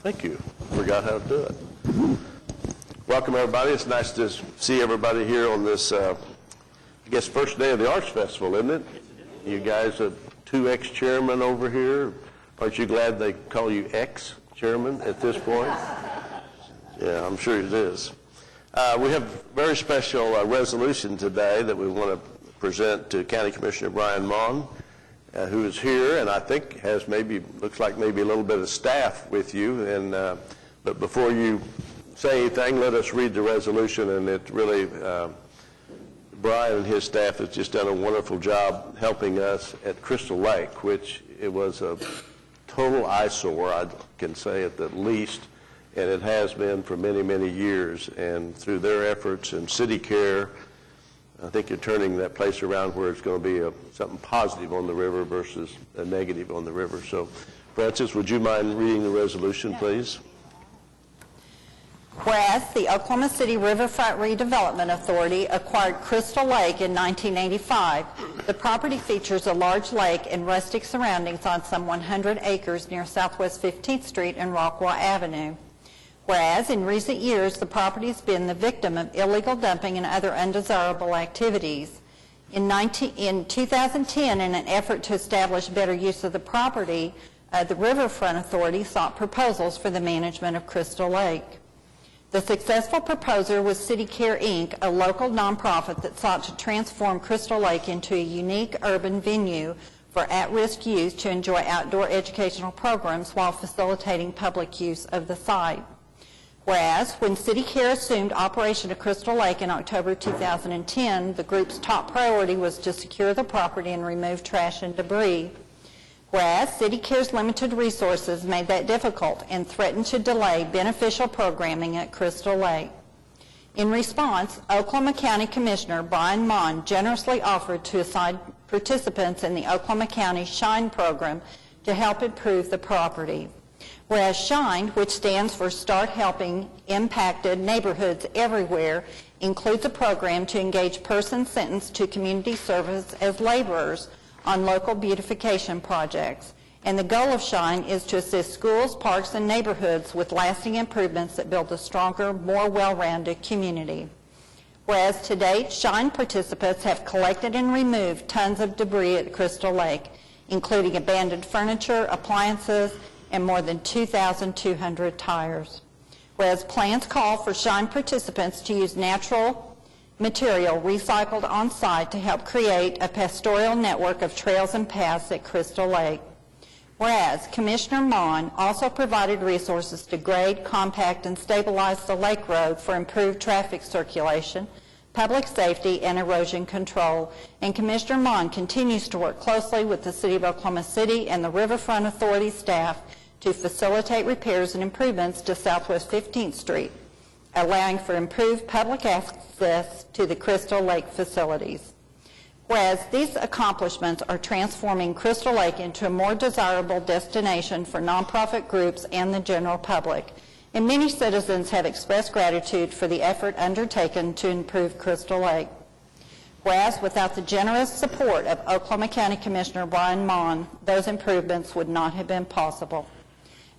Thank you. Forgot how to do it. Welcome, everybody. It's nice to see everybody here on this, I guess, first day of the Arts Festival, isn't it? You guys are two ex-chairmen over here. Aren't you glad they call you ex-chairman at this point? Yeah, I'm sure it is. We have a very special resolution today that we want to present to County Commissioner Brian Mon, who is here, and I think has looks like maybe a little bit of staff with you. And but before you say anything, let us read the resolution. And it really, Brian and his staff has just done a wonderful job helping us at Crystal Lake, which it was a total eyesore, I can say at the least, and it has been for many, many years. And through their efforts and city care, I think you're turning that place around where it's going to be something positive on the river versus a negative on the river. So, Francis, would you mind reading the resolution, please? Whereas the Oklahoma City Riverfront Redevelopment Authority acquired Crystal Lake in 1985, the property features a large lake and rustic surroundings on some 100 acres near Southwest 15th Street and Rockwell Avenue. Whereas in recent years, the property has been the victim of illegal dumping and other undesirable activities. In 2010, in an effort to establish better use of the property, the Riverfront Authority sought proposals for the management of Crystal Lake. The successful proposer was City Care, Inc., a local nonprofit that sought to transform Crystal Lake into a unique urban venue for at-risk youth to enjoy outdoor educational programs while facilitating public use of the site. Whereas, when City Care assumed operation of Crystal Lake in October 2010, the group's top priority was to secure the property and remove trash and debris. Whereas, City Care's limited resources made that difficult and threatened to delay beneficial programming at Crystal Lake. In response, Oklahoma County Commissioner Brian Mon generously offered to assign participants in the Oklahoma County SHINE program to help improve the property. Whereas SHINE, which stands for Start Helping Impacted Neighborhoods Everywhere, includes a program to engage persons sentenced to community service as laborers on local beautification projects. And the goal of SHINE is to assist schools, parks, and neighborhoods with lasting improvements that build a stronger, more well-rounded community. Whereas to date, SHINE participants have collected and removed tons of debris at Crystal Lake, including abandoned furniture, appliances, and more than 2,200 tires. Whereas plans call for SHINE participants to use natural material recycled on site to help create a pastoral network of trails and paths at Crystal Lake. Whereas Commissioner Mon also provided resources to grade, compact, and stabilize the lake road for improved traffic circulation, public safety, and erosion control. And Commissioner Mon continues to work closely with the City of Oklahoma City and the Riverfront Authority staff to facilitate repairs and improvements to Southwest 15th Street, allowing for improved public access to the Crystal Lake facilities. Whereas these accomplishments are transforming Crystal Lake into a more desirable destination for nonprofit groups and the general public, and many citizens have expressed gratitude for the effort undertaken to improve Crystal Lake. Whereas without the generous support of Oklahoma County Commissioner Brian Mon, those improvements would not have been possible.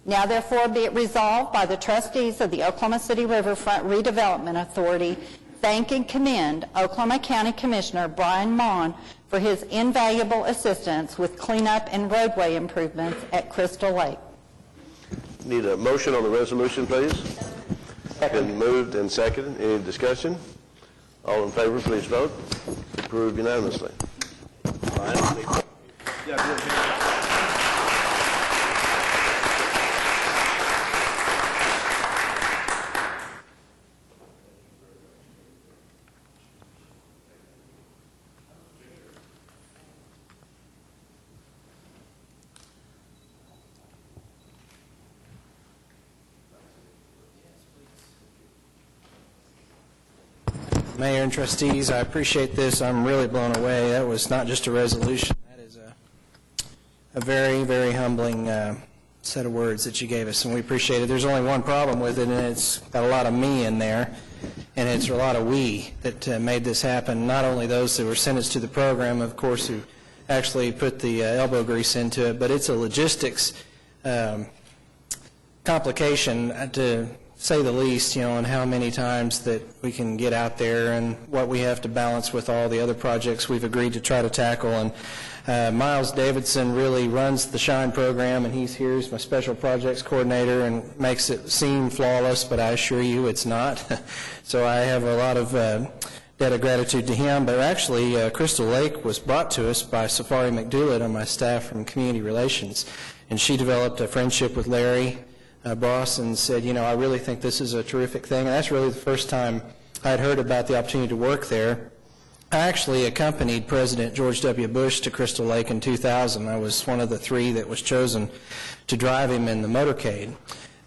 Now therefore be it resolved by the trustees of the Oklahoma City Riverfront Redevelopment Authority, thank and commend Oklahoma County Commissioner Brian Mon for his invaluable assistance with cleanup and roadway improvements at Crystal Lake. Need a motion on the resolution, please? Been moved and seconded. Any discussion? All in favor, please vote. Approved unanimously. Mayor and trustees, I appreciate this. I'm really blown away. That was not just a resolution. That is a very, very humbling set of words that you gave us, and we appreciate it. There's only one problem with it, and it's got a lot of me in there, and it's a lot of we that made this happen, not only those that were sentenced to the program, of course, who actually put the elbow grease into it, but it's a logistics complication, to say the least, on how many times that we can get out there and what we have to balance with all the other projects we've agreed to try to tackle. And Miles Davidson really runs the SHINE program, and he's here as my special projects coordinator and makes it seem flawless, but I assure you it's not. So I have a lot of debt of gratitude to him. But actually, Crystal Lake was brought to us by Safari McDoulet on my staff from Community Relations, and she developed a friendship with Larry Boss and said, I really think this is a terrific thing. And that's really the first time I had heard about the opportunity to work there. I actually accompanied President George W. Bush to Crystal Lake in 2000. I was one of the 3 that was chosen to drive him in the motorcade.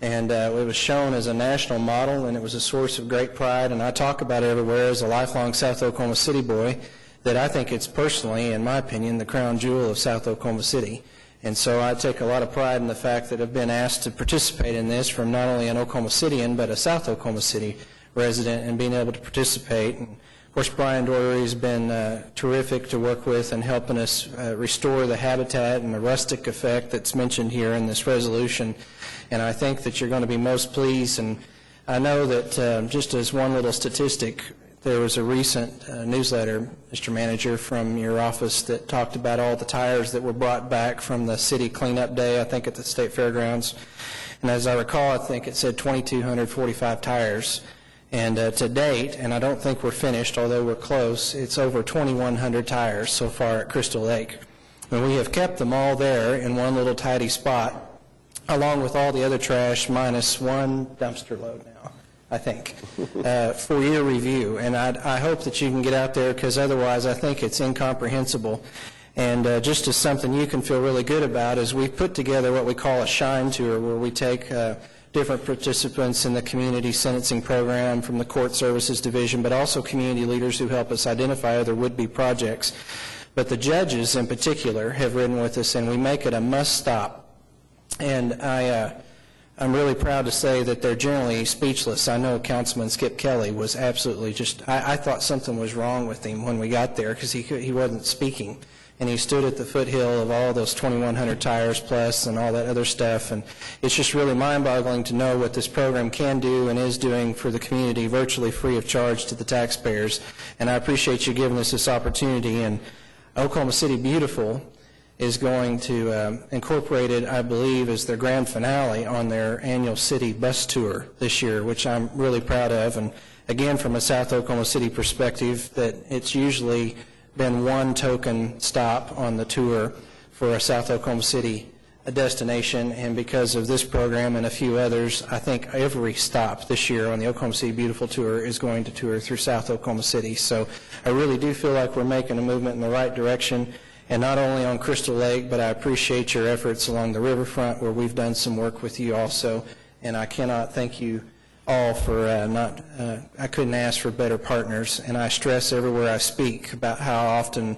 And it was shown as a national model, and it was a source of great pride. And I talk about it everywhere as a lifelong South Oklahoma City boy, that I think it's personally, in my opinion, the crown jewel of South Oklahoma City. And so I take a lot of pride in the fact that I've been asked to participate in this from not only an Oklahoma Cityan, but a South Oklahoma City resident, and being able to participate. And of course, Brian Doherty has been terrific to work with and helping us restore the habitat and the rustic effect that's mentioned here in this resolution. And I think that you're going to be most pleased. And I know that just as one little statistic, there was a recent newsletter, Mr. Manager, from your office that talked about all the tires that were brought back from the city cleanup day, I think at the State Fairgrounds. And as I recall, I think it said 2,245 tires. And to date, and I don't think we're finished, although we're close, it's over 2,100 tires so far at Crystal Lake. And we have kept them all there in one little tidy spot, along with all the other trash, minus one dumpster load now, I think, for your review. And I hope that you can get out there, because otherwise I think it's incomprehensible. And just as something you can feel really good about is we've put together what we call a SHINE tour, where we take different participants in the community sentencing program from the Court Services Division, but also community leaders who help us identify other would-be projects. But the judges in particular have ridden with us, and we make it a must-stop. And I'm really proud to say that they're generally speechless. I know Councilman Skip Kelly was absolutely just, I thought something was wrong with him when we got there, because he wasn't speaking. And he stood at the foothill of all those 2,100 tires plus and all that other stuff. And it's just really mind-boggling to know what this program can do and is doing for the community, virtually free of charge to the taxpayers. And I appreciate you giving us this opportunity. And Oklahoma City Beautiful is going to incorporate it, I believe, as their grand finale on their annual city bus tour this year, which I'm really proud of. And again, from a South Oklahoma City perspective, that it's usually been one token stop on the tour for a South Oklahoma City destination, and because of this program and a few others, I think every stop this year on the Oklahoma City Beautiful Tour is going to tour through South Oklahoma City. So I really do feel like we're making a movement in the right direction, and not only on Crystal Lake, but I appreciate your efforts along the Riverfront, where we've done some work with you also, and I cannot thank you all for I couldn't ask for better partners. And I stress everywhere I speak about how often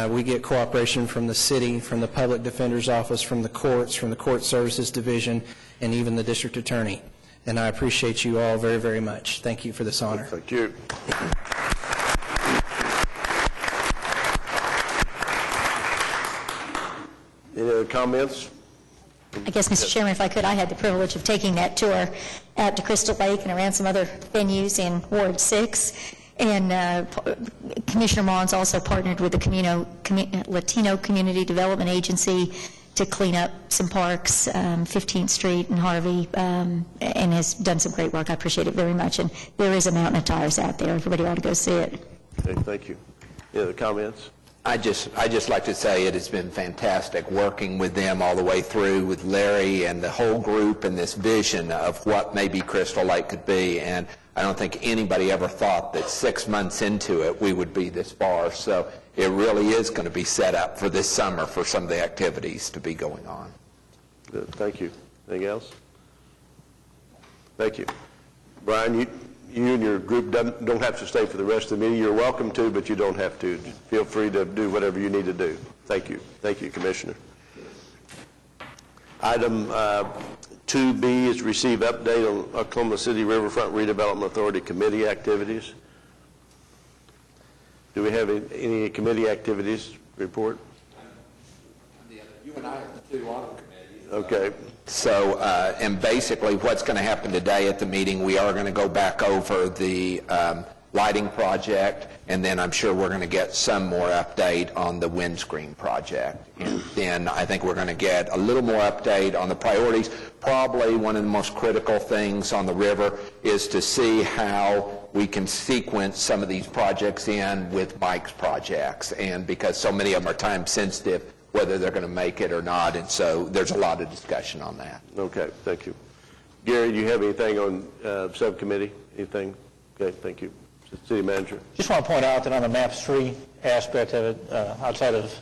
we get cooperation from the city, from the Public Defender's Office, from the courts, from the Court Services Division, and even the District Attorney. And I appreciate you all very, very much. Thank you for this honor. Thank you. Any other comments? I guess, Mr. Chairman, if I could, I had the privilege of taking that tour out to Crystal Lake and around some other venues in Ward 6. And Commissioner Mons also partnered with the Latino Community Development Agency to clean up some parks, 15th Street and Harvey, and has done some great work. I appreciate it very much. And there is a mountain of tires out there. Everybody ought to go see it. Okay, thank you. Any other comments? I just like to say it has been fantastic working with them all the way through, with Larry and the whole group, and this vision of what maybe Crystal Lake could be. And I don't think anybody ever thought that 6 months into it we would be this far. So it really is going to be set up for this summer for some of the activities to be going on. Good. Thank you. Anything else? Thank you. Brian, you and your group don't have to stay for the rest of the meeting. You're welcome to, but you don't have to. Feel free to do whatever you need to do. Thank you. Thank you, Commissioner. Item 2B is receive update on Oklahoma City Riverfront Redevelopment Authority committee activities. Do we have any committee activities report? You and I are the two on the committee. Okay. So, and basically what's going to happen today at the meeting, we are going to go back over the lighting project, and then I'm sure we're going to get some more update on the windscreen project. And then I think we're going to get a little more update on the priorities. Probably one of the most critical things on the river is to see how we can sequence some of these projects in with Mike's projects, and because so many of them are time sensitive, whether they're going to make it or not, and so there's a lot of discussion on that. Okay, thank you. Gary, do you have anything on subcommittee? Anything? Okay, thank you. City Manager. Just want to point out that on the MAPS 3 aspect of it, outside of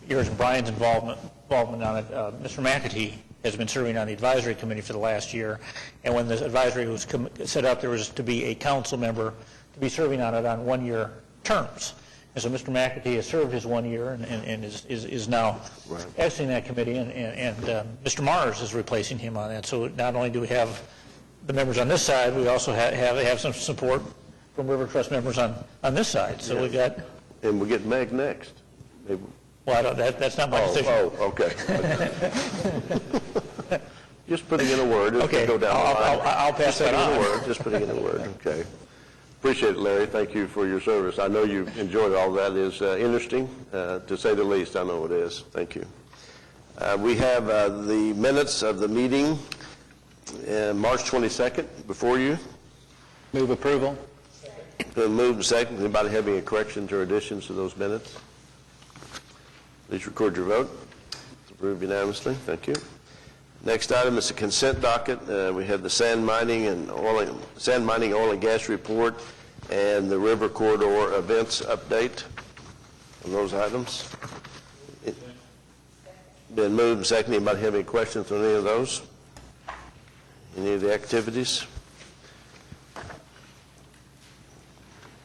yours and Brian's involvement on it, Mr. McAtee has been serving on the advisory committee for the last year, and when the advisory was set up, there was to be a council member to be serving on it on one-year terms. And so Mr. McAtee has served his 1 year and is now exiting that committee, and Mr. Mars is replacing him on that. So not only do we have the members on this side, we also have some support from River Trust members on this side. So we got... And we'll get Meg next. Maybe. Well, that's not my decision. Oh, okay. Just putting in a word. Okay, go down the line. I'll pass that on. Just putting in a word. Okay. Appreciate it, Larry. Thank you for your service. I know you enjoyed all that. It's interesting, to say the least. I know it is. Thank you. We have the minutes of the meeting March 22nd before you. Move approval. Moved and second. Anybody have any corrections or additions to those minutes? Please record your vote. Approved unanimously. Thank you. Next item is the consent docket. We have the sand mining, oil and gas report, and the river corridor events update on those items. Been moved and seconded. Anybody have any questions on any of those? Any of the activities?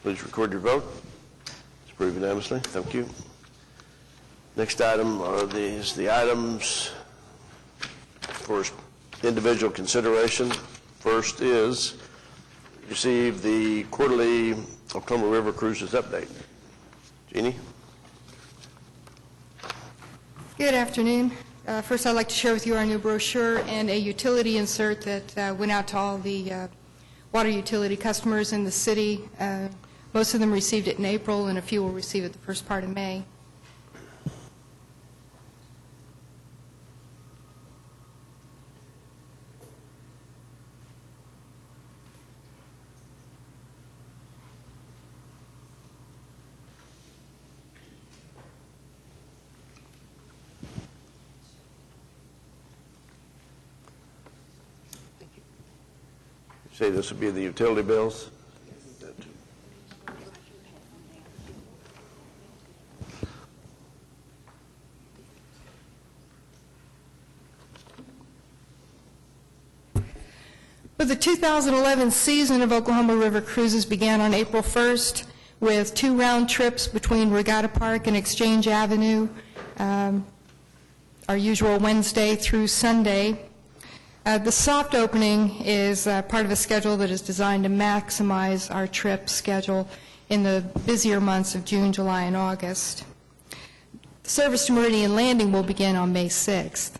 Please record your vote. It's approved unanimously. Thank you. Next item are the items for individual consideration. First is receive the quarterly Oklahoma River Cruises update. Jeannie? Good afternoon. First, I'd like to share with you our new brochure and a utility insert that went out to all the water utility customers in the city. Most of them received it in April, and a few will receive it the first part of May. Say this would be the utility bills? But the 2011 season of Oklahoma River Cruises began on April 1st with 2 round trips between Regatta Park and Exchange Avenue, our usual Wednesday through Sunday. The soft opening is part of a schedule that is designed to maximize our trip schedule in the busier months of June, July, and August. Service to Meridian Landing will begin on May 6th.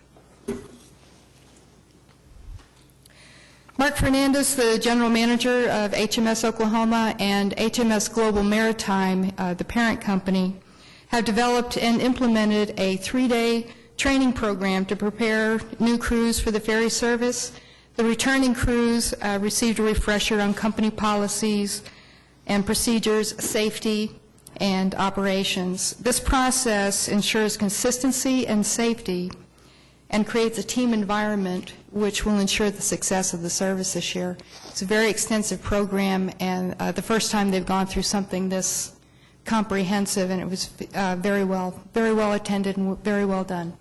Mark Fernandez, the general manager of HMS Oklahoma and HMS Global Maritime, the parent company, have developed and implemented a 3-day training program to prepare new crews for the ferry service. The returning crews received a refresher on company policies and procedures, safety, and operations. This process ensures consistency and safety and creates a team environment which will ensure the success of the service this year. It's a very extensive program, and the first time they've gone through something this comprehensive, and it was very well attended and very well done.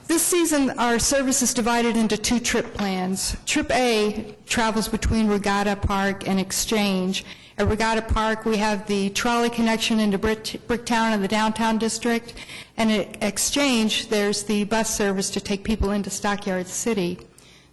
This season, our service is divided into 2 trip plans. Trip A travels between Regatta Park and Exchange. At Regatta Park, we have the trolley connection into Bricktown and the downtown district, and at Exchange, there's the bus service to take people into Stockyard City.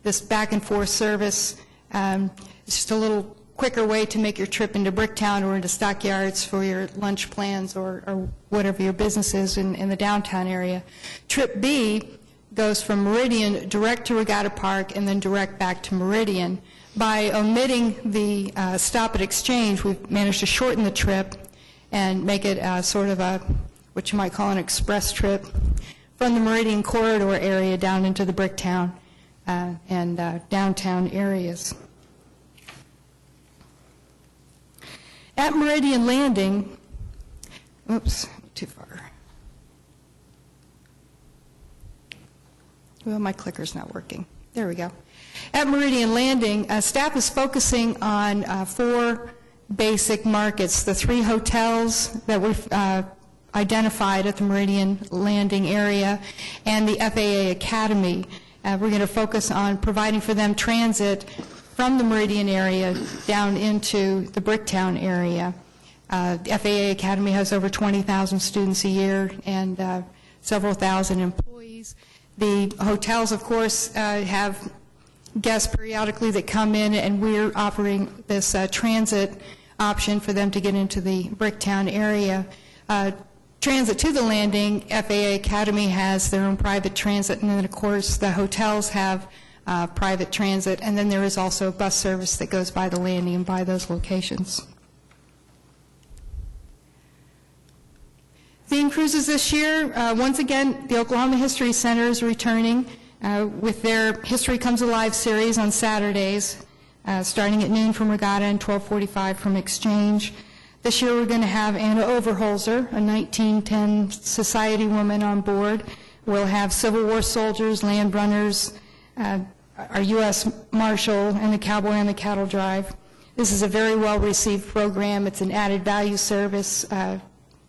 This back and forth service is just a little quicker way to make your trip into Bricktown or into Stockyards for your lunch plans or whatever your business is in the downtown area. Trip B goes from Meridian direct to Regatta Park and then direct back to Meridian. By omitting the stop at Exchange, we've managed to shorten the trip and make it sort of what you might call an express trip from the Meridian corridor area down into the Bricktown and downtown areas. At Meridian Landing, oops, too far. Well, my clicker's not working. There we go. At Meridian Landing, staff is focusing on 4 basic markets, the 3 hotels that we've identified at the Meridian Landing area, and the FAA Academy. We're going to focus on providing for them transit from the Meridian area down into the Bricktown area. The FAA Academy has over 20,000 students a year and several thousand employees. The hotels, of course, have guests periodically that come in, and we're offering this transit option for them to get into the Bricktown area. Transit to the landing, FAA Academy has their own private transit, and then, of course, the hotels have private transit, and then there is also bus service that goes by the landing and by those locations. Theme cruises this year, once again, the Oklahoma History Center is returning with their History Comes Alive series on Saturdays, starting at noon from Regatta and 12:45 from Exchange. This year we're going to have Anna Overholzer, a 1910 society woman, on board. We'll have Civil War soldiers, land runners, our U.S. Marshal, and the Cowboy on the Cattle Drive. This is a very well-received program. It's an added value service.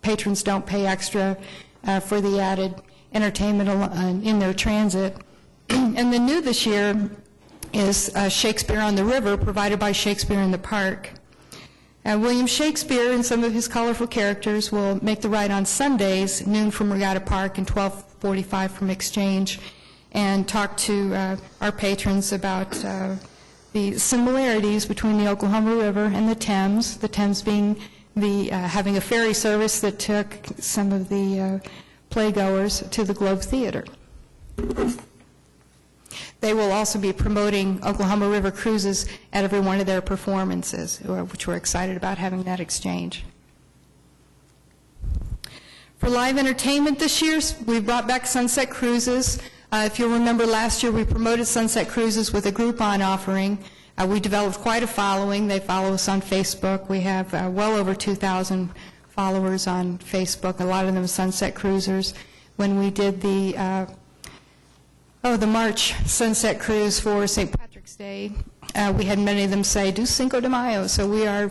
Patrons don't pay extra for the added entertainment in their transit. And then new this year is Shakespeare on the River, provided by Shakespeare in the Park. William Shakespeare and some of his colorful characters will make the ride on Sundays, noon from Regatta Park and 12:45 from Exchange, and talk to our patrons about the similarities between the Oklahoma River and the Thames being having a ferry service that took some of the playgoers to the Globe Theater. They will also be promoting Oklahoma River cruises at every one of their performances, which we're excited about having that exchange. For live entertainment this year, we brought back Sunset Cruises. If you'll remember, last year we promoted Sunset Cruises with a Groupon offering. We developed quite a following. They follow us on Facebook. We have well over 2,000 followers on Facebook, a lot of them Sunset Cruisers. When we did the March Sunset Cruise for St. Patrick's Day, we had many of them say, do Cinco de Mayo. So we are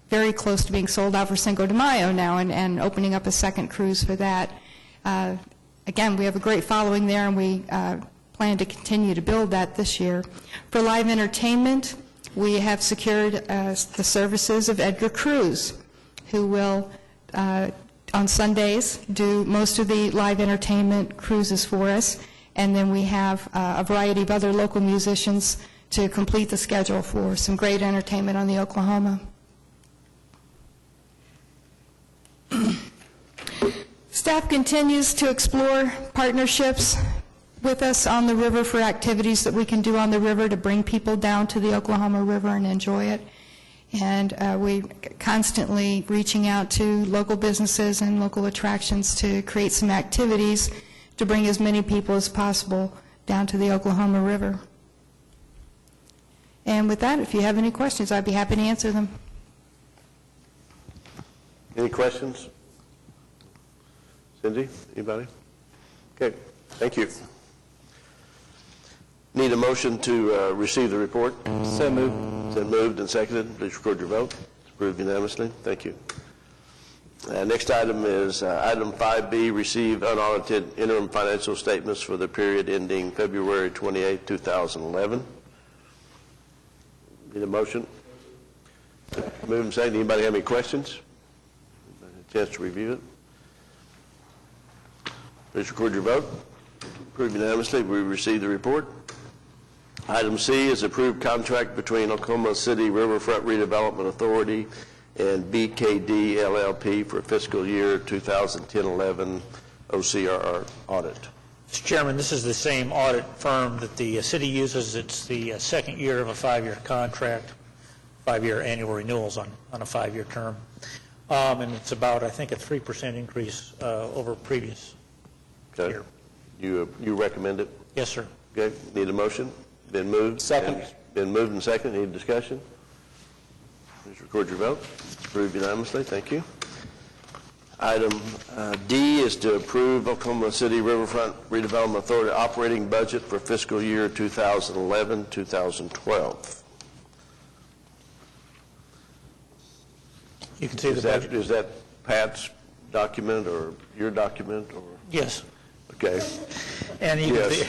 very close to being sold out for Cinco de Mayo now and opening up a second cruise for that. Again, we have a great following there, and we plan to continue to build that this year. For live entertainment, we have secured the services of Edgar Cruz, who will, on Sundays, do most of the live entertainment cruises for us. And then we have a variety of other local musicians to complete the schedule for some great entertainment on the Oklahoma. Staff continues to explore partnerships with us on the river for activities that we can do on the river to bring people down to the Oklahoma River and enjoy it. And we're constantly reaching out to local businesses and local attractions to create some activities to bring as many people as possible down to the Oklahoma River. And with that, if you have any questions, I'd be happy to answer them. Any questions? Cindy, anybody? Okay, thank you. Need a motion to receive the report? So moved. Then moved and seconded. Please record your vote. It's approved unanimously. Thank you. Next item is item 5B, receive unaudited interim financial statements for the period ending February 28, 2011. Need a motion? Move and second. Anybody have any questions? A chance to review it? Please record your vote. Approved unanimously. We received the report. Item C is approved contract between Oklahoma City Riverfront Redevelopment Authority and BKD LLP for fiscal year 2010-11 OCRR audit. Mr. Chairman, this is the same audit firm that the city uses. It's the second year of a 5-year contract, 5-year annual renewals on a 5-year term. And it's about, I think, a 3% increase over previous Okay. year. You recommend it? Yes, sir. Okay, need a motion? Been moved? Second. Been moved and second. Any discussion? Please record your vote. Approved unanimously. Thank you. Item D is to approve Oklahoma City Riverfront Redevelopment Authority operating budget for fiscal year 2011-2012. You can see the budget. Is that Pat's document or your document? Or Yes. okay. And you can Yes. see,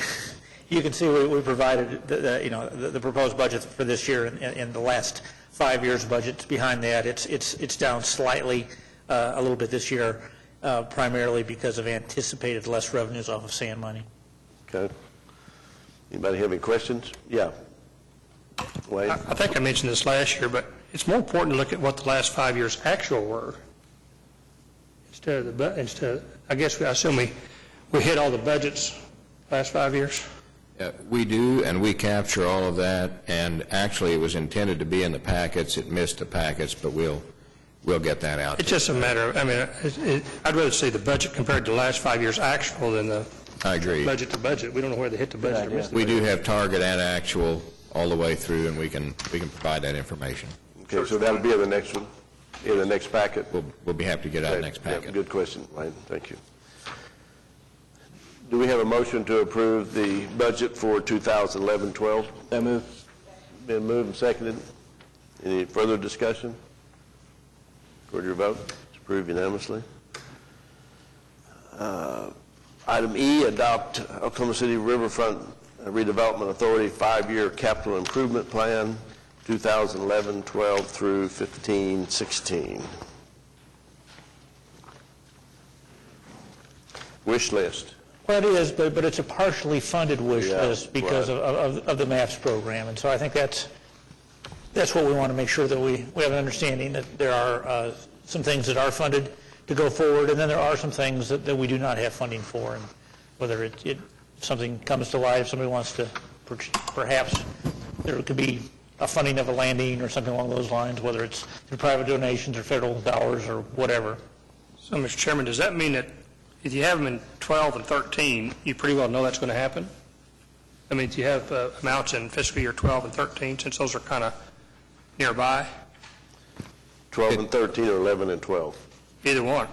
you can see we provided the proposed budget for this year in the last 5 years' budget. Behind that, it's down slightly, a little bit this year, primarily because of anticipated less revenues off of sand mining. Okay. Anybody have any questions? Yeah. Wayne? I think I mentioned this last year, but it's more important to look at what the last 5 years' actual were. I assume we hit all the budgets last 5 years? We do, and we capture all of that, and actually it was intended to be in the packets. It missed the packets, but we'll get that out. It's just a matter of, I'd rather see the budget compared to the last 5 years' actual than the I agree. budget to budget. We don't know where they hit the budget or missed the We budget. do have target and actual all the way through, and we can provide that information. Okay, so that'll be in the next one, in the next packet? We'll be happy to get out Okay, next yeah, packet. good question, Wayne. Thank you. Do we have a motion to approve the budget for 2011-12? So moved. Been moved and seconded. Any further discussion? Record your vote. It's approved unanimously. Item E, adopt Oklahoma City Riverfront Redevelopment Authority 5-year capital improvement plan, 2011-12 through 15-16. Wish list. Well, it is, but it's a partially funded wish Yeah, list because right. of the MAPS program. And so I think that's what we want to make sure that we have an understanding that there are some things that are funded to go forward, and then there are some things that we do not have funding for. And whether if something comes to light, if somebody wants to, perhaps there could be a funding of a landing or something along those lines, whether it's through private donations or federal dollars or whatever. So, Mr. Chairman, does that mean that if you have them in 12 and 13, you pretty well know that's going to happen? I mean, do you have amounts in fiscal year 12 and 13, since those are kind of nearby? 12 and 13 or 11 and 12? Either one,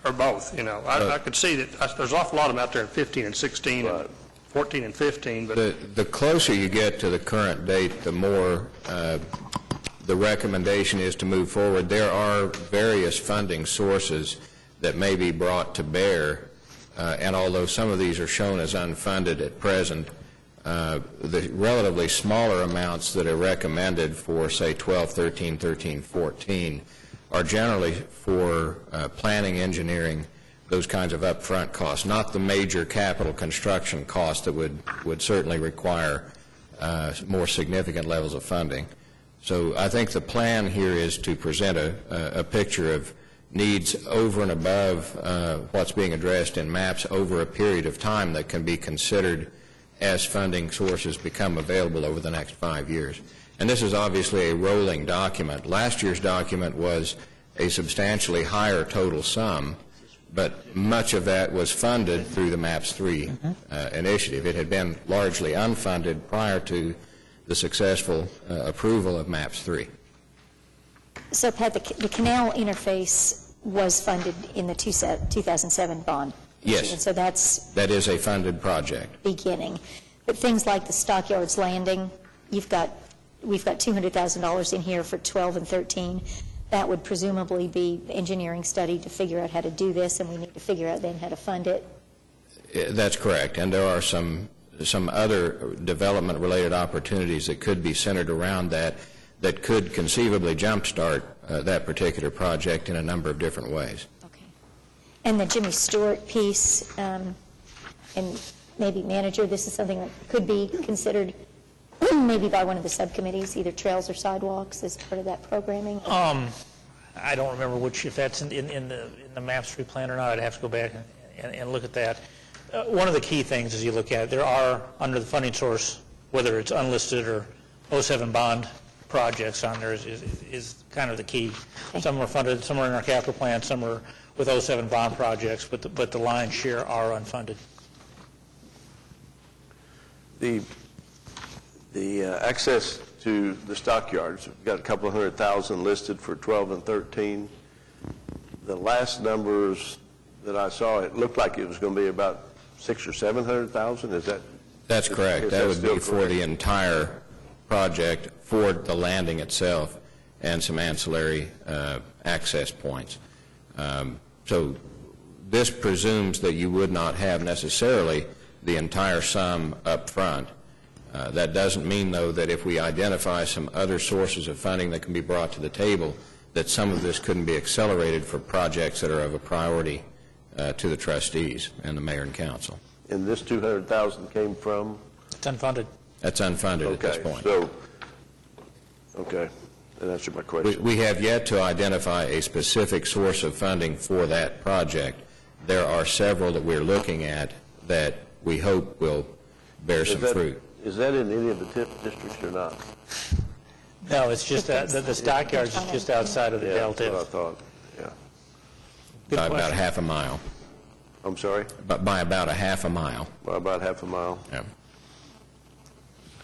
or both, I could see that there's an awful lot of them out there in 15 and 16, Right. and 14 and 15, but The closer you get to the current date, the more the recommendation is to move forward. There are various funding sources that may be brought to bear, and although some of these are shown as unfunded at present, the relatively smaller amounts that are recommended for, say, 12, 13, 13, 14 are generally for planning, engineering, those kinds of upfront costs, not the major capital construction costs that would certainly require more significant levels of funding. So I think the plan here is to present a picture of needs over and above what's being addressed in MAPS over a period of time that can be considered as funding sources become available over the next 5 years. And this is obviously a rolling document. Last year's document was a substantially higher total sum, but much of that was funded through the MAPS 3 initiative. It had been largely unfunded prior to the successful approval of MAPS 3. So, Pat, the canal interface was funded in the 2007 bond? Yes. And so That is a funded project. beginning. But things like the Stockyards Landing, we've got $200,000 in here for 12 and 13. That would presumably be engineering study to figure out how to do this, and we need to figure out then how to fund it. That's correct, and there are some other development-related opportunities that could be centered around that could conceivably jumpstart that particular project in a number of different ways. Okay. And the Jimmy Stewart piece, and maybe manager, this is something that could be considered maybe by one of the subcommittees, either trails or sidewalks, as part of that programming? I don't remember which, if that's in the MAPS 3 plan or not. I'd have to go back and look at that. One of the key things as you look at it, there are, under the funding source, whether it's unlisted or 07 bond projects on there is kind of the key. Some are funded, some are in our capital plan, some are with 07 bond projects, but the lion's share are unfunded. The access to the stockyards, we've got a couple of 100,000 listed for 12 and 13. The last numbers that I saw, it looked like it was going to be about 600,000 or 700,000. Is that? That's correct. That would be for the entire project, for the landing itself, and some ancillary access points. So this presumes that you would not have necessarily the entire sum up front. That doesn't mean, though, that if we identify some other sources of funding that can be brought to the table, that some of this couldn't be accelerated for projects that are of a priority to the trustees and the mayor and council. And this 200,000 came from? It's unfunded. That's unfunded at this point. Okay, that answered my question. We have yet to identify a specific source of funding for that project. There are several that we're looking at that we hope will bear some fruit. Is that in any of the TIP districts or not? No, it's just the stockyards is just outside of the Delta. That's what I thought, yeah. Good By about question. half a mile. I'm sorry? By about a half a mile. By about half a mile? Yeah.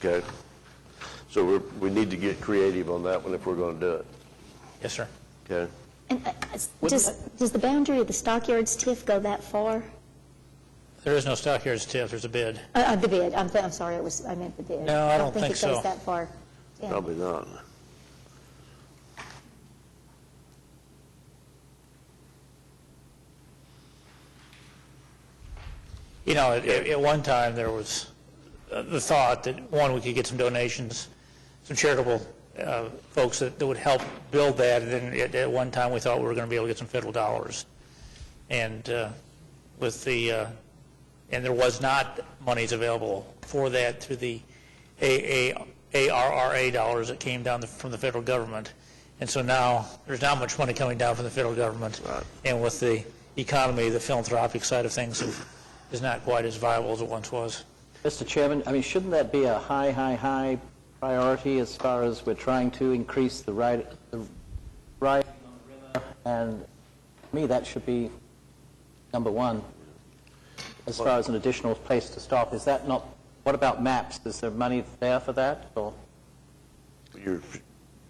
Okay. So we need to get creative on that one if we're going to do it. Yes, sir. Okay. And does the boundary of the stockyards TIF go that far? There is no stockyards TIF. There's a bid. The bid, I'm sorry, I meant the bid. No, I don't think it so. goes that far. Yeah. Probably not. You know, at one time, there was the thought that, one, we could get some donations, some charitable folks that would help build that, and then at one time, we thought we were going to be able to get some federal dollars. And and there was not monies available for that through the ARRA dollars that came down from the federal government. And so now, there's not much money coming down from the federal government. Right. And with the economy, the philanthropic side of things is not quite as viable as it once was. Mr. Chairman, I mean, shouldn't that be a high priority as far as we're trying to increase the ride on the river? And to me, that should be number one as far as an additional place to stop. Is that not, what about maps? Is there money there for that? Or?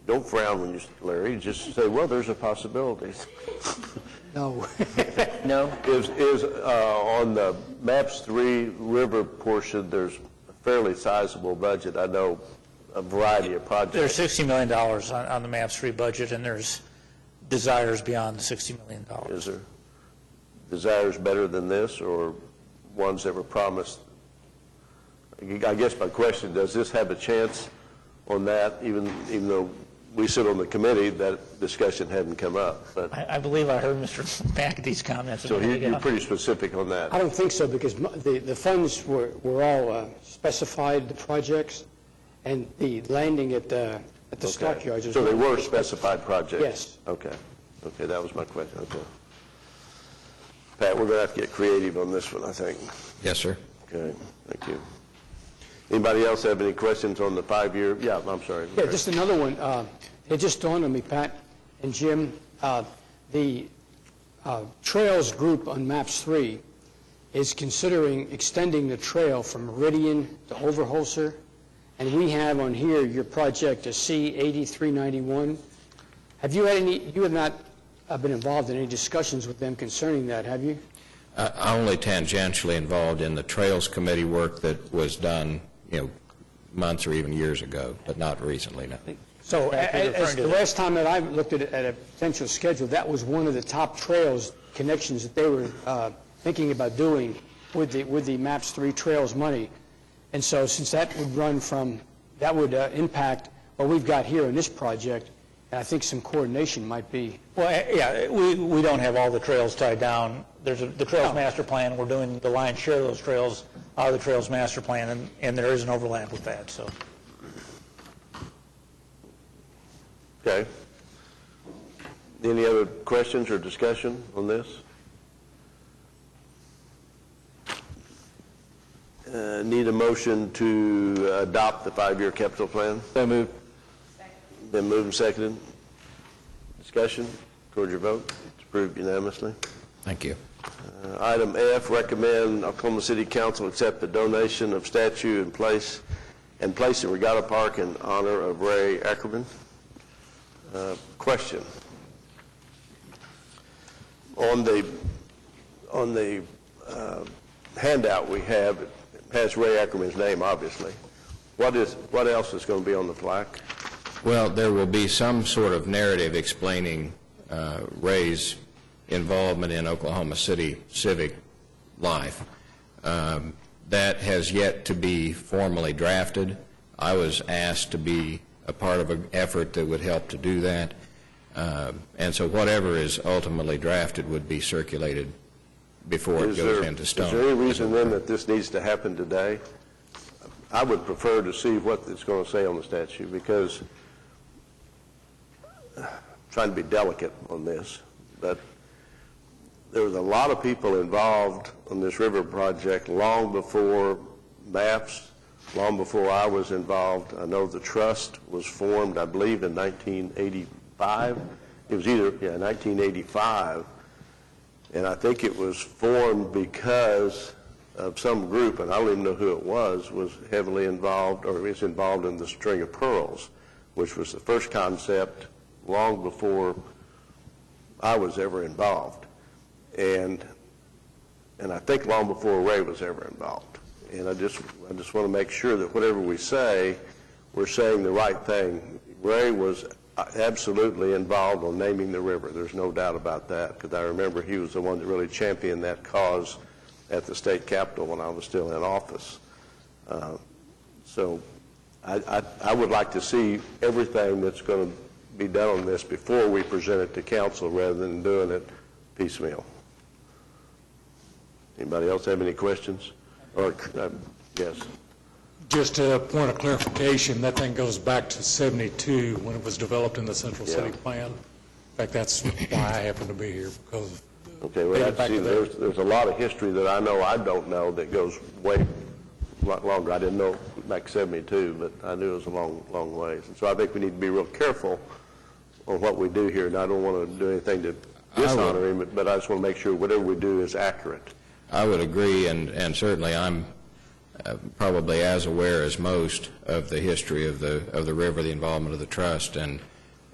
Don't frown when you, Larry, just say, well, there's a possibility. No. No? Is on the MAPS 3 river portion, there's a fairly sizable budget. I know a variety of projects. There's $60 million on the MAPS 3 budget, and there's desires beyond the $60 million. Is there desires better than this, or ones that were promised? I guess my question, does this have a chance on that, even though we sit on the committee, that discussion hadn't come up? But I believe I heard Mr. McAtee's comments. so you're pretty specific on that. I don't think so, because the funds were all specified, the projects, and the landing at the stockyards. So they were specified projects? Yes. Okay, that was my question. Okay. Pat, we're going to have to get creative on this one, I think. Yes, sir. Okay, thank you. Anybody else have any questions on the 5-year? Yeah, I'm sorry. Yeah, just another one. It just dawned on me, Pat and Jim, the Trails group on MAPS 3 is considering extending the trail from Meridian to Overholser, and we have on here your project, a C8391. Have you had any, you have not been involved in any discussions with them concerning that, have you? Only tangentially involved in the Trails Committee work that was done, months or even years ago, but not recently, no. So as the last time that I looked at a potential schedule, that was one of the top trails connections that they were thinking about doing with the MAPS 3 trails money. And so since that would run from, that would impact what we've got here in this project, and I think some coordination might be. Well, yeah, we don't have all the trails tied down. There's the Trails Master Plan. We're doing the lion's share of those trails out of the Trails Master Plan, and there is an overlap with that. So Okay. Any other questions or discussion on this? Need a motion to adopt the 5-year capital plan? So moved. Been moved and seconded. Discussion? Record your vote. It's approved unanimously. Thank you. Item F, recommend Oklahoma City Council accept the donation of statue and place in Regatta Park in honor of Ray Ackerman. Question. On the handout we have, it has Ray Ackerman's name, obviously. What else is going to be on the plaque? Well, there will be some sort of narrative explaining Ray's involvement in Oklahoma City civic life. That has yet to be formally drafted. I was asked to be a part of an effort that would help to do that. And so whatever is ultimately drafted would be circulated before it goes into stone. Is there any reason then that this needs to happen today? I would prefer to see what it's going to say on the statue, because I'm trying to be delicate on this, but there was a lot of people involved on this river project long before maps, long before I was involved. I know the trust was formed, I believe, in 1985. It was either, 1985. And I think it was formed because of some group, and I don't even know who it was heavily involved, or is involved in the String of Pearls, which was the first concept long before I was ever involved. And I think long before Ray was ever involved. And I just want to make sure that whatever we say, we're saying the right thing. Ray was absolutely involved on naming the river. There's no doubt about that, because I remember he was the one that really championed that cause at the state capitol when I was still in office. So I would like to see everything that's going to be done on this before we present it to council, rather than doing it piecemeal. Anybody else have any questions? Or yes. Just a point of clarification, that thing goes back to 72 when it was developed in the Central City Plan. In fact, that's why I happen to be here, because okay, well, there's a lot of history that I know I don't know that goes way longer. I didn't know back 72, but I knew it was a long ways. And so I think we need to be real careful on what we do here. And I don't want to do anything to dishonor him, but I just want to make sure whatever we do is accurate. I would agree, and certainly I'm probably as aware as most of the history of the river, the involvement of the trust, and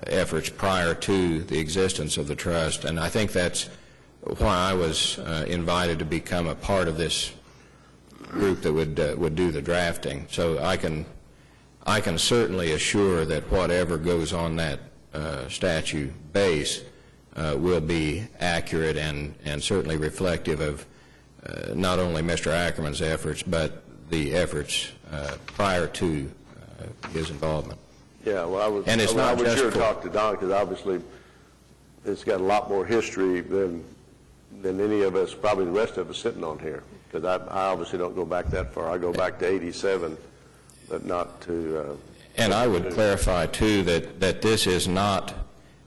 efforts prior to the existence of the trust. And I think that's why I was invited to become a part of this group that would do the drafting. So I can certainly assure that whatever goes on that statute base will be accurate and certainly reflective of not only Mr. Ackerman's efforts, but the efforts prior to his involvement. Yeah, well, I was sure to talk to Don, because obviously it's got a lot more history than any of us, probably the rest of us sitting on here, because I obviously don't go back that far. I go back to 87, but not to... and I would clarify, too, that this is not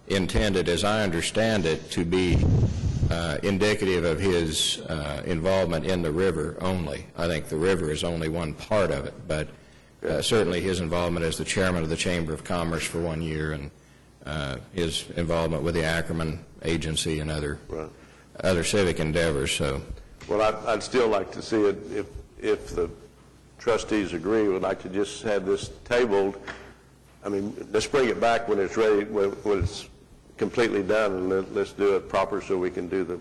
intended, as I understand it, to be indicative of his involvement in the river only. I think the river is only one part of it, but certainly his involvement as the chairman of the Chamber of Commerce for 1 year, and his involvement with the Ackerman Agency and other civic endeavors. So, well, I'd still like to see it, if the trustees agree, would like to just have this tabled. I mean, let's bring it back when it's ready, when it's completely done, and let's do it proper so we can do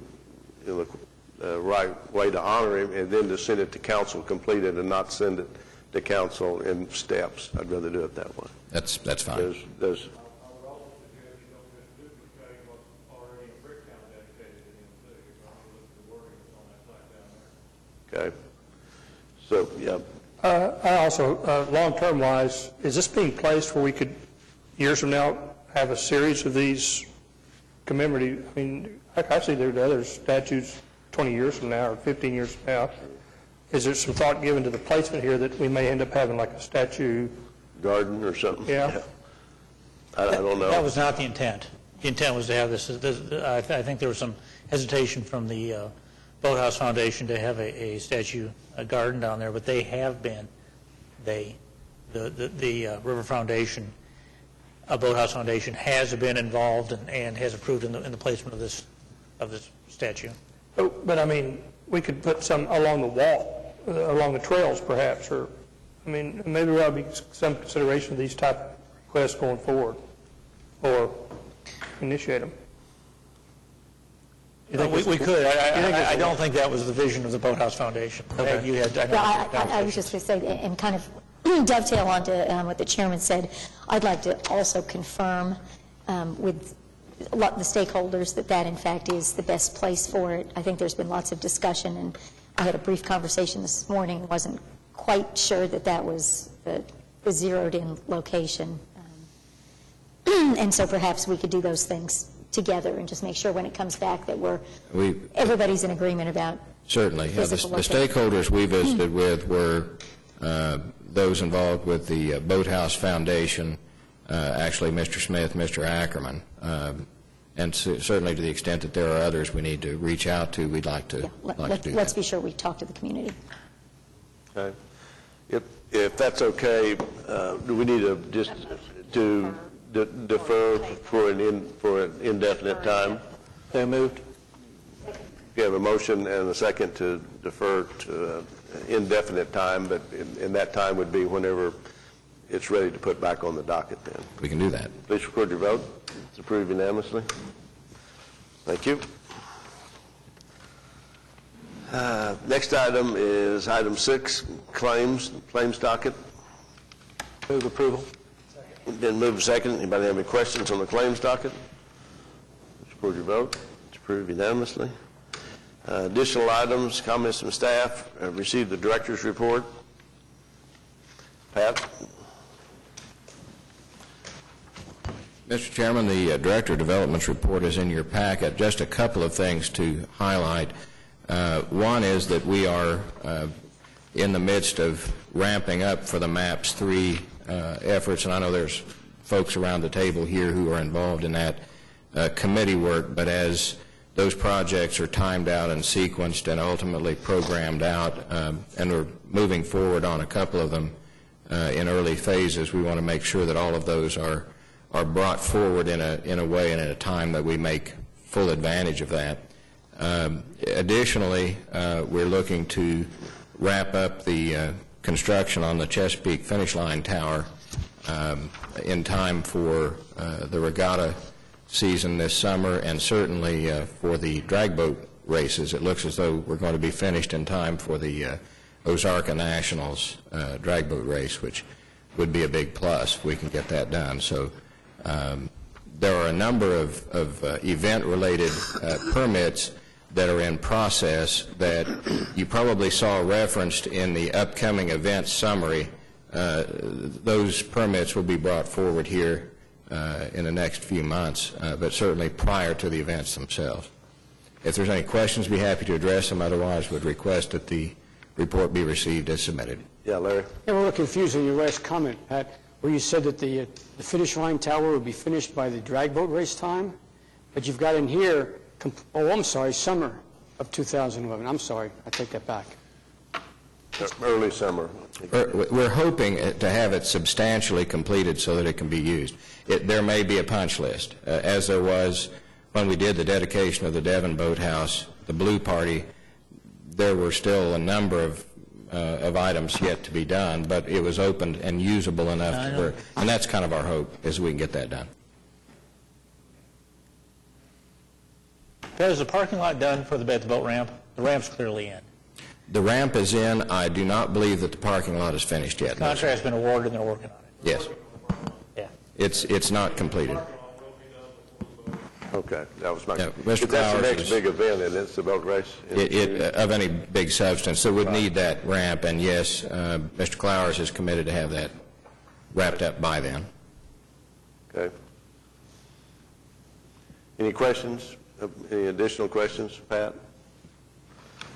the right way to honor him, and then to send it to council completed and not send it to council in steps. I'd rather do it that way. That's fine. There's okay. So, yeah. I also, long-term wise, is this being placed where we could, years from now, have a series of these commemorative, I mean, I see there are other statues 20 years from now or 15 years from now. Is there some thought given to the placement here that we may end up having like a statue garden or something? Yeah. I don't know. That was not the intent. The intent was to have this, I think there was some hesitation from the Boathouse Foundation to have a statue, a garden down there, but they have been, the River Foundation, Boathouse Foundation has been involved and has approved in the placement of this statue. But I mean, we could put some along the wall, along the trails perhaps, or, I mean, maybe there ought to be some consideration of these type of requests going forward, or initiate them. We could. I don't think that was the vision of the Boathouse Foundation. Okay. You had, I was just going to say, and kind of dovetail onto what the chairman said, I'd like to also confirm with a lot of the stakeholders that in fact is the best place for it. I think there's been lots of discussion, and I had a brief conversation this morning, wasn't quite sure that was the zeroed-in location. And so perhaps we could do those things together and just make sure when it comes back that everybody's in agreement about. Certainly. The stakeholders we visited with were those involved with the Boathouse Foundation, actually Mr. Smith, Mr. Ackerman, and certainly to the extent that there are others we need to reach out to, we'd like to, do that. Let's be sure we talk to the community. Okay. If that's okay, do we need to just to defer for an indefinite time? So moved. We have a motion and a second to defer to indefinite time, but in that time would be whenever it's ready to put back on the docket then. We can do that. Please record your vote. It's approved unanimously. Thank you. Next item is item 6, claims docket. Move approval. Been moved and second. Anybody have any questions on the claims docket? Please record your vote. It's approved unanimously. Additional items, comments from staff. Received the director's report. Pat? Mr. Chairman, the Director of Development's report is in your packet. Just a couple of things to highlight. One is that we are in the midst of ramping up for the MAPS 3 efforts, and I know there's folks around the table here who are involved in that committee work, but as those projects are timed out and sequenced and ultimately programmed out, and we're moving forward on a couple of them in early phases, we want to make sure that all of those are brought forward in a way and at a time that we make full advantage of that. Additionally, we're looking to wrap up the construction on the Chesapeake Finish Line Tower in time for the regatta season this summer, and certainly for the drag boat races. It looks as though we're going to be finished in time for the Ozarka Nationals drag boat race, which would be a big plus if we can get that done. So there are a number of event-related permits that are in process that you probably saw referenced in the upcoming events summary. Those permits will be brought forward here in the next few months, but certainly prior to the events themselves. If there's any questions, be happy to address them. Otherwise, would request that the report be received as submitted. Yeah, Larry? I'm a little confused in your last comment, Pat, where you said that the finish line tower would be finished by the drag boat race time, but you've got in here, summer of 2011. I'm sorry, I take that back. Early summer. We're hoping to have it substantially completed so that it can be used. There may be a punch list, as there was when we did the dedication of the Devon Boathouse, the Blue Party. There were still a number of items yet to be done, but it was opened and usable enough to work. And that's kind of our hope, is we can get that done. Is the parking lot done for the boat ramp? The ramp's clearly in. The ramp is in. I do not believe that the parking lot is finished yet. The contract's been awarded and they're working on it. Yes. Yeah. It's not completed. Okay, that was my... Yeah, Mr. That's the Clowers next is- big event, and it's the boat race. Of any big substance, so would need that ramp, and yes, Mr. Clowers is committed to have that wrapped up by then. Okay. Any questions? Any additional questions, Pat?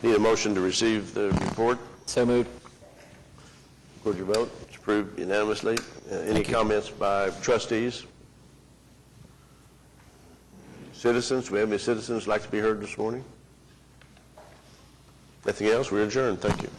Need a motion to receive the report? So moved. Record your vote. It's approved unanimously. Any comments by trustees? Citizens, do we have any citizens like to be heard this morning? Nothing else? We're adjourned. Thank you.